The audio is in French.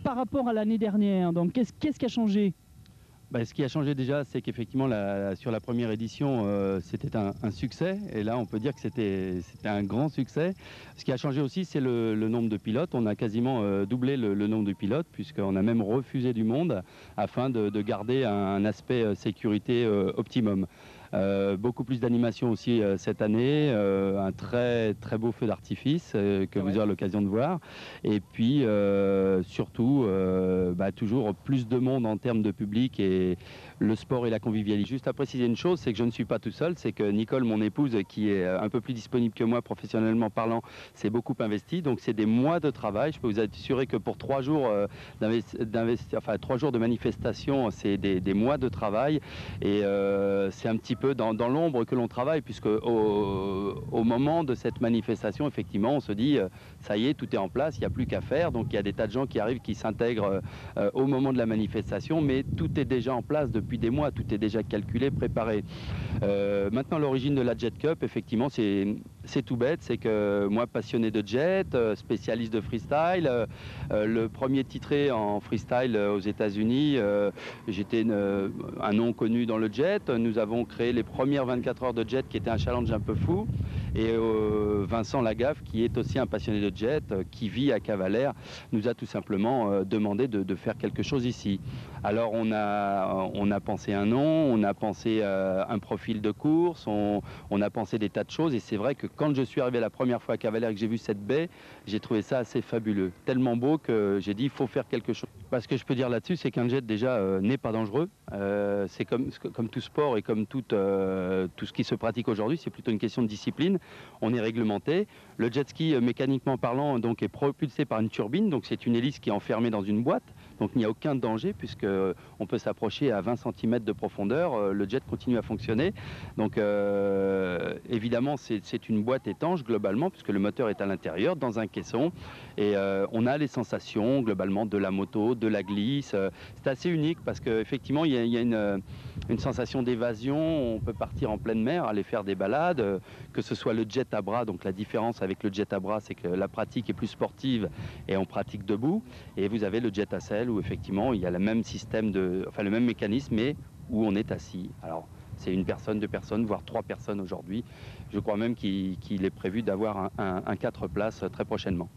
Par rapport à l'année dernière, donc qu'est-ce qui a changé? Bah, ce qui a changé déjà, c'est qu'effectivement, sur la première édition, c'était un succès. Et là, on peut dire que c'était un grand succès. Ce qui a changé aussi, c'est le nombre de pilotes. On a quasiment doublé le nombre de pilotes, puisqu'on a même refusé du monde afin de garder un aspect sécurité optimum. Beaucoup plus d'animation aussi cette année, un très beau feu d'artifice que vous aurez l'occasion de voir. Et puis surtout, toujours plus de monde en termes de public et le sport et la convivialité. Juste à préciser une chose, c'est que je ne suis pas tout seul, c'est que Nicole, mon épouse, qui est un peu plus disponible que moi professionnellement parlant, s'est beaucoup investie. Donc c'est des mois de travail. Je peux vous assurer que pour 3 jours, 3 jours de manifestation, c'est des mois de travail. Et c'est un petit peu dans l'ombre que l'on travaille, puisque au moment de cette manifestation, effectivement, on se dit, ça y est, tout est en place, il n'y a plus qu'à faire. Donc il y a des tas de gens qui arrivent, qui s'intègrent au moment de la manifestation, mais tout est déjà en place depuis des mois, tout est déjà calculé, préparé. Maintenant, l'origine de la Jet Cup, effectivement, c'est tout bête, c'est que moi, passionné de jet, spécialiste de freestyle, le premier titré en freestyle aux États-Unis, j'étais un nom connu dans le jet. Nous avons créé les premières 24 heures de jet qui était un challenge un peu fou. Et Vincent Lagaffe, qui est aussi un passionné de jet, qui vit à Cavalère, nous a tout simplement demandé de faire quelque chose ici. Alors on a pensé un nom, on a pensé un profil de course, on a pensé des tas de choses. Et c'est vrai que quand je suis arrivé la première fois à Cavalère et que j'ai vu cette baie, j'ai trouvé ça assez fabuleux. Tellement beau que j'ai dit, il faut faire quelque chose. Ce que je peux dire là-dessus, c'est qu'un jet déjà n'est pas dangereux. C'est comme tout sport et comme tout ce qui se pratique aujourd'hui, c'est plutôt une question de discipline. On est réglementé. Le jet ski, mécaniquement parlant, donc, est propulsé par une turbine, donc c'est une hélice qui est enfermée dans une boîte. Donc il n'y a aucun danger puisque on peut s'approcher à 20 cm de profondeur, le jet continue à fonctionner. Donc évidemment c'est une boîte étanche globalement puisque le moteur est à l'intérieur dans un caisson et on a les sensations globalement de la moto, de la glisse. C'est assez unique parce qu'effectivement il y a une sensation d'évasion, on peut partir en pleine mer, aller faire des balades, que ce soit le jet à bras, donc la différence avec le jet à bras c'est que la pratique est plus sportive et on pratique debout, et vous avez le jet à selle où effectivement il y a le même système le même mécanisme mais où on est assis. Alors c'est une personne, 2 personnes, voire 3 personnes aujourd'hui. Je crois même qu'il est prévu d'avoir un 4 places très prochainement.